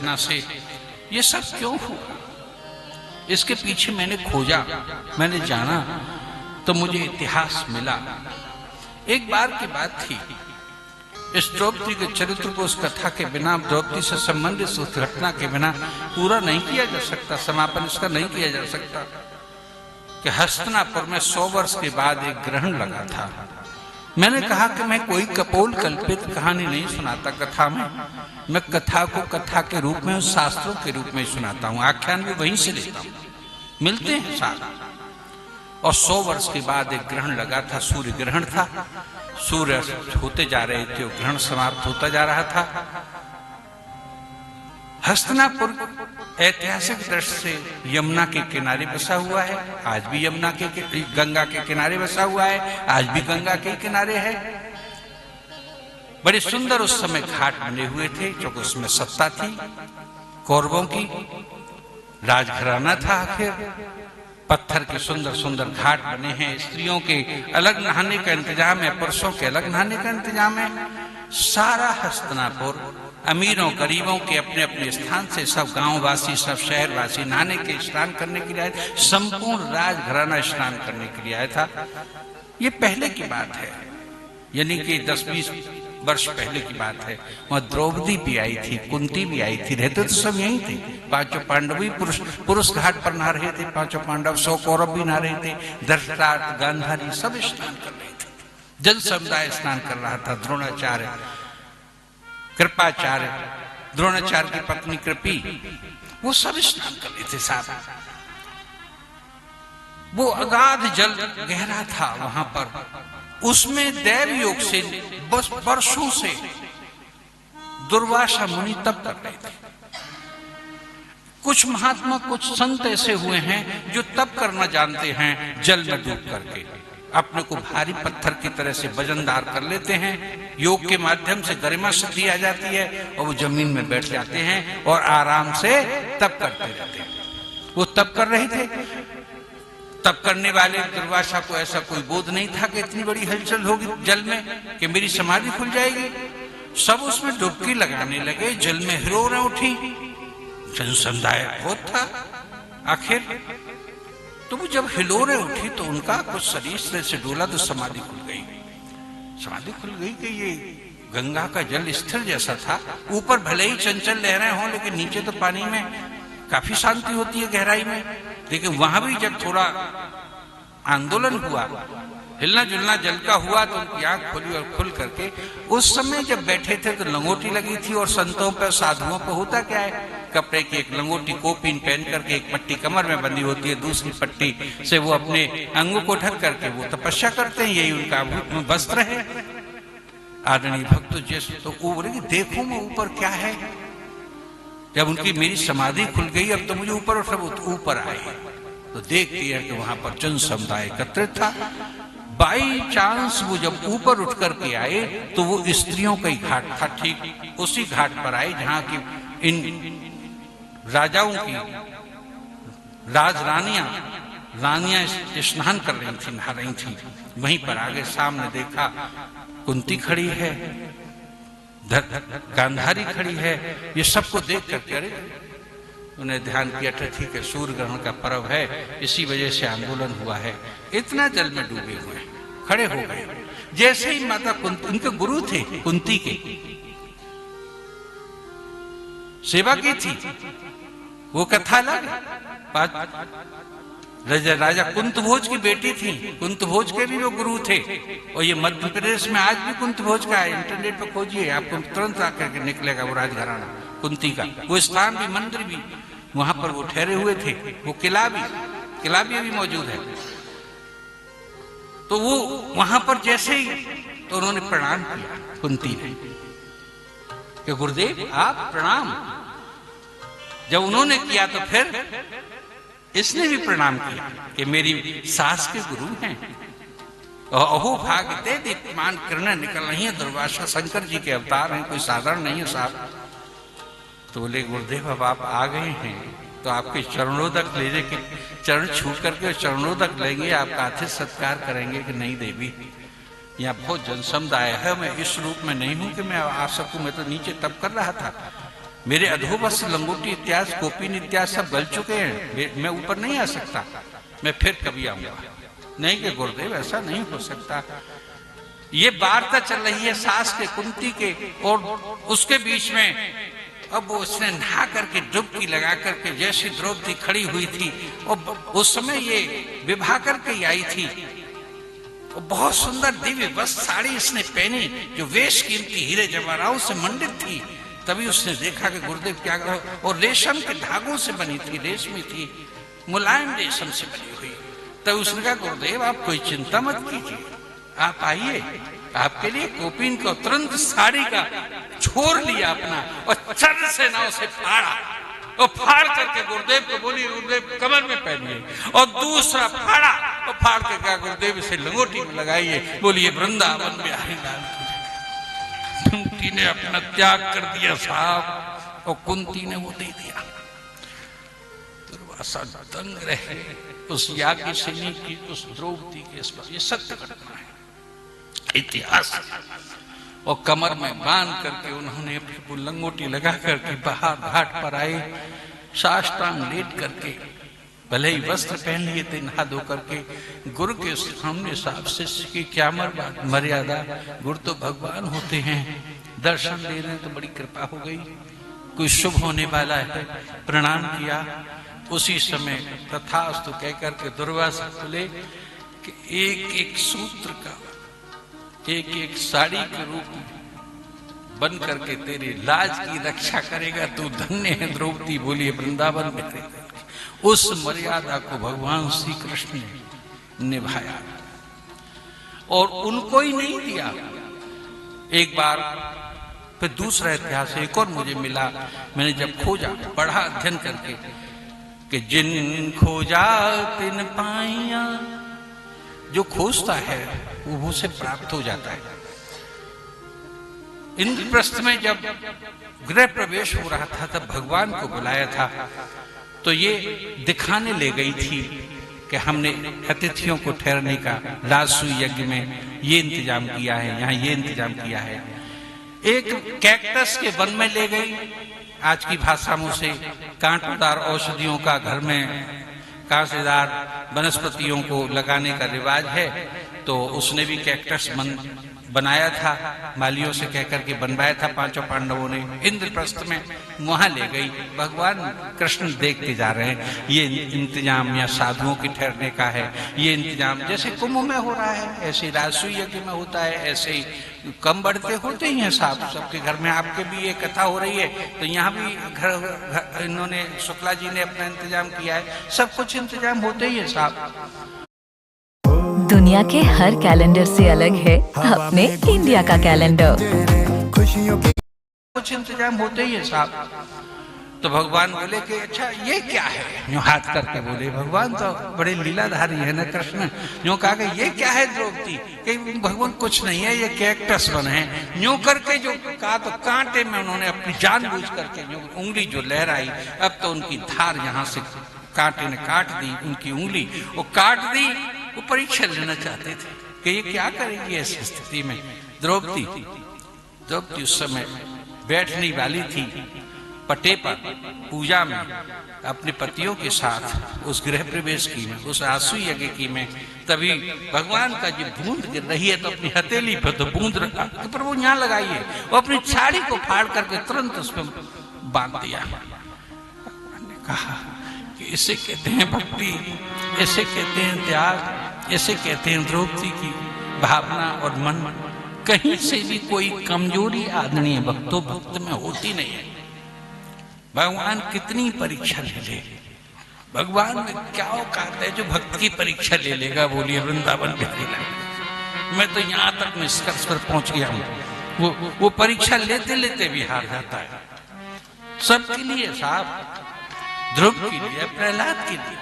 घटना से ये सब क्यों हुआ, इसके पीछे मैंने खोजा, मैंने जाना तो मुझे इतिहास मिला। एक बार की बात थी, इस द्रौपदी के चरित्र को उस कथा के बिना, द्रौपदी से संबंधित उस घटना के बिना पूरा नहीं किया जा सकता, समापन इसका नहीं किया जा सकता कि हस्तिनापुर में 100 वर्ष के बाद एक ग्रहण लगा था। मैंने कहा कि मैं कोई कपोल कल्पित कहानी नहीं सुनाता कथा में, मैं कथा को कथा के रूप में, शास्त्रों के रूप में सुनाता हूं, आख्यान भी वहीं से लेता हूं, मिलते हैं साथ। और 100 वर्ष के बाद एक ग्रहण लगा था, सूर्य ग्रहण था, सूर्य होते जा रहे थे, ग्रहण समाप्त होता जा रहा था। हस्तिनापुर ऐतिहासिक दृष्टि से यमुना के किनारे बसा हुआ है, आज भी यमुना के गंगा के किनारे बसा हुआ है, आज भी गंगा के किनारे है। बड़े सुंदर उस समय घाट बने हुए थे, क्योंकि उसमें सत्ता थी कौरवों की, राजघराना था। आखिर पत्थर के सुंदर सुंदर घाट बने हैं, स्त्रियों के अलग नहाने का इंतजाम है, पुरुषों के अलग नहाने का इंतजाम है। सारा हस्तिनापुर अमीरों गरीबों के अपने अपने स्थान से, सब गांववासी, सब शहरवासी नहाने के, स्नान करने के लिए आए, संपूर्ण राजघराना स्नान करने के लिए आया था। ये पहले की बात है, यानी कि 10-20 वर्ष पहले की बात है। वहां द्रौपदी भी आई थी, कुंती भी आई थी, रहते तो सब यहीं थे। 5 पांडव भी पुरुष घाट पर नहा रहे थे, 5 पांडव, 100 कौरव भी नहा रहे थे, धृतराष्ट्र, गांधारी सब स्नान कर रहे थे, जन समुदाय स्नान कर रहा था। द्रोणाचार्य, कृपाचार्य, द्रोणाचार्य की पत्नी कृपी, वो सब स्नान कर रहे थे साथ। वो अगाध जल गहरा था वहां पर, उसमें दैव योग से बस वर्षों से दुर्वासा मुनि तप कर रहे थे। कुछ महात्मा, कुछ संत ऐसे हुए हैं जो तप करना जानते हैं, जल में डूब करके अपने को भारी पत्थर की तरह से वजनदार कर लेते हैं, योग के माध्यम से गरिमा सिद्धि आ जाती है और वो जमीन में बैठ जाते हैं और आराम से तप करते रहते हैं। वो तप कर रहे थे। तप करने वाले दुर्वासा को ऐसा कोई बोध नहीं था कि इतनी बड़ी हलचल होगी जल में कि मेरी समाधि खुल जाएगी। सब उसमें डुबकी लगाने लगे, जल में हिलोरें उठी, जन समुदाय बहुत था। आखिर तो वो जब हिलोरें उठी तो उनका कुछ शरीर से डोला तो समाधि खुल गई। समाधि खुल गई कि ये गंगा का जल स्थिर जैसा था, ऊपर भले ही चंचल लहरें हों लेकिन नीचे तो पानी में काफी शांति होती है गहराई में। लेकिन वहां भी जब थोड़ा आंदोलन हुआ, हिलना जुलना जल का हुआ, तो उनकी आंख खुली और खुल करके उस समय जब बैठे थे तो लंगोटी लगी थी। और संतों पर, साधुओं पर होता क्या है, कपड़े की एक लंगोटी कोपीन पहन करके एक पट्टी कमर में बंधी होती है, दूसरी पट्टी से वो अपने अंगों को ढक करके वो तपस्या करते हैं, यही उनका वस्त्र है। आदरणीय भक्त जैसे तो बोले देखो मैं ऊपर क्या है। जब उनकी मेरी समाधि खुल गई, अब तो मुझे ऊपर और सब ऊपर आए तो देखते हैं कि वहां पर जन समुदाय एकत्रित था। बाई चांस वो जब ऊपर उठ करके आए तो वो स्त्रियों का ही घाट था, ठीक उसी घाट पर आए जहां की इन राजाओं की रानियां स्नान कर रही थी, नहा रही थी। वहीं पर आगे सामने देखा कुंती खड़ी है, गांधारी खड़ी है। ये सबको देख करके अरे उन्हें ध्यान किया, ठीक है सूर्य ग्रहण का पर्व है, इसी वजह से आंदोलन हुआ है। इतना जल में डूबे हुए खड़े हो गए। जैसे ही माता कुंती, उनके गुरु थे कुंती के, सेवा की थी, वो कथा अलग। राजा कुंतभोज की बेटी थी, कुंतभोज के भी वो गुरु थे। और ये मध्य प्रदेश में आज भी कुंतभोज का है, इंटरनेट पर खोजिए आपको तुरंत आकर के निकलेगा वो राजघराना कुंती का। वो स्थान भी, मंदिर भी वहां पर वो ठहरे हुए थे। वो किला भी अभी मौजूद है। तो वो वहां पर जैसे ही तो उन्होंने प्रणाम किया कुंती ने कि गुरुदेव आप प्रणाम। जब उन्होंने किया तो फिर इसने भी प्रणाम किया कि मेरी सास के गुरु हैं। अहो भागते दीप्यमान किरणें निकल रही है, दुर्वासा शंकर जी के अवतार हैं, कोई साधारण नहीं है साहब। तो बोले गुरुदेव अब आप आ गए हैं तो आपके चरणोदक ले जाके, चरण छू करके चरणोदक लेंगे, आपका आतिथ्य सत्कार करेंगे कि नहीं देवी। यहाँ बहुत जनसमुदाय है, मैं इस रूप में नहीं हूं कि मैं आ सकूं, मैं तो नीचे तप कर रहा था। मेरे अधोवस्त्र लंगोटी इत्यास कोपिन इत्यास सब गल चुके हैं, मैं ऊपर नहीं आ सकता, मैं फिर कभी आऊंगा। नहीं कि गुरुदेव ऐसा नहीं हो सकता। ये वार्ता चल रही है सास के कुंती के, और उसके बीच में अब वो उसने नहा करके डुबकी लगा करके जैसी द्रौपदी खड़ी हुई थी, और उस समय ये विवाह करके आई थी, और बहुत सुंदर दिव्य वस्त्र साड़ी इसने पहनी जो वेश कीमती हीरे जवाहरातों से मंडित थी। तभी उसने देखा कि गुरुदेव क्या कर, और रेशम के धागों से बनी थी, रेशमी थी, मुलायम रेशम से बनी हुई। तब उसने कहा गुरुदेव आप कोई चिंता मत कीजिए, आप आइए, आपके लिए कोपिन को तुरंत साड़ी का छोड़ लिया अपना और चर से ना उसे फाड़ा, और फाड़ करके गुरुदेव को बोली गुरुदेव कमर में पहनिए, और दूसरा फाड़ा और फाड़ के कहा गुरुदेव इसे लंगोटी में लगाइए, बोलिए वृंदावन बिहारी लाल की। कुंती ने अपना त्याग कर दिया साहब, और कुंती ने वो दे दिया। दुर्वासा दंग रहे उस याज्ञसेनी की, उस द्रौपदी के इस पर। ये सत्य घटना है, इतिहास। और कमर में बांध करके उन्होंने अपनी लंगोटी लगा करके बाहर घाट पर आए, साष्टांग लेट करके, भले ही वस्त्र पहन लिए थे, नहा धो करके गुरु के सामने साहब शिष्य की क्या मर्यादा। गुरु तो भगवान होते हैं, दर्शन दे रहे हैं तो बड़ी कृपा हो गई, कोई शुभ होने वाला है, प्रणाम किया। उसी समय तथास्तु कह करके दुर्वासा बोले कि एक एक सूत्र का, एक एक साड़ी के रूप में बन करके तेरी लाज की रक्षा करेगा, तू धन्य है द्रौपदी। बोलिए वृंदावन में। उस मर्यादा को भगवान श्री कृष्ण ने निभाया, और उनको ही नहीं दिया। एक बार फिर दूसरा इतिहास एक और मुझे मिला, मैंने जब खोजा, पढ़ा अध्ययन करके, कि जिन खोजा तिन पाइया, जो खोजता है वो उसे प्राप्त हो जाता है। इंद्रप्रस्थ में जब गृह प्रवेश हो रहा था तब भगवान को बुलाया था, तो ये दिखाने ले गई थी कि हमने अतिथियों को ठहरने का राजसूय यज्ञ में ये इंतजाम किया है, यहाँ ये इंतजाम किया है। एक कैक्टस के वन में ले गई, आज की भाषा में उसे कांटेदार औषधियों का घर में कांटेदार वनस्पतियों को लगाने का रिवाज है, तो उसने भी कैक्टस बनाया था, मालियों से कहकर के बनवाया था पांचों पांडवों ने। इंद्रप्रस्थ में वहां ले गई, भगवान कृष्ण देखते जा रहे हैं ये इंतजाम या साधुओं के ठहरने का है। ये इंतजाम जैसे कुंभ में हो रहा है, ऐसे राजसूय यज्ञ में होता है, ऐसे ही कम बढ़ते होते ही हैं साहब सबके घर में। आपके भी ये कथा हो रही है, तो यहाँ भी घर इन्होंने शुक्ला जी ने अपना इंतजाम किया है, सब कुछ इंतजाम होते ही है साहब। दुनिया के हर कैलेंडर से अलग है अपने इंडिया का कैलेंडर, खुशियों के कुछ इंतजाम होते ही है साहब। तो भगवान बोले कि अच्छा ये क्या है, यूं हाथ करके बोले, भगवान तो बड़े लीलाधारी है ना कृष्ण। यूं कहा कि ये क्या है द्रौपदी, कि भगवान कुछ नहीं है, ये कैक्टस बने हैं। यूं करके जो कहा तो कांटे में उन्होंने अपनी जानबूझ करके उंगली जो लहराई, अब तो उनकी धार यहाँ से कांटे ने काट दी, उनकी उंगली वो काट दी। वो परीक्षा लेना चाहते थे कि ये क्या करेगी ऐसी स्थिति में। द्रौपदी उस समय बैठने वाली थी पटे पर पूजा में, अपने पतियों के साथ उस गृह प्रवेश की में, उस राजसूय यज्ञ की में। तभी भगवान का जो बूंद गिर रही है, तो अपनी हथेली पर तो बूंद रखा, तो पर वो यहाँ लगाइए, वो अपनी साड़ी को फाड़ करके तुरंत उसमें बांध दिया। भगवान ने कहा कि इसे कहते हैं भक्ति, इसे कहते हैं त्याग, इसे कहते हैं द्रौपदी की भावना और मन। कहीं से भी कोई कमजोरी आदरणीय भक्तों भक्त में होती नहीं है। भगवान कितनी परीक्षा ले ले, भगवान में क्या औकात है जो भक्त की परीक्षा ले लेगा। बोलिए वृंदावन बिहारी लाल। मैं तो यहाँ तक निष्कर्ष पर पहुंच गया हूँ, वो परीक्षा लेते लेते भी हार जाता है। सबके लिए साहब, ध्रुव के लिए, प्रहलाद के लिए।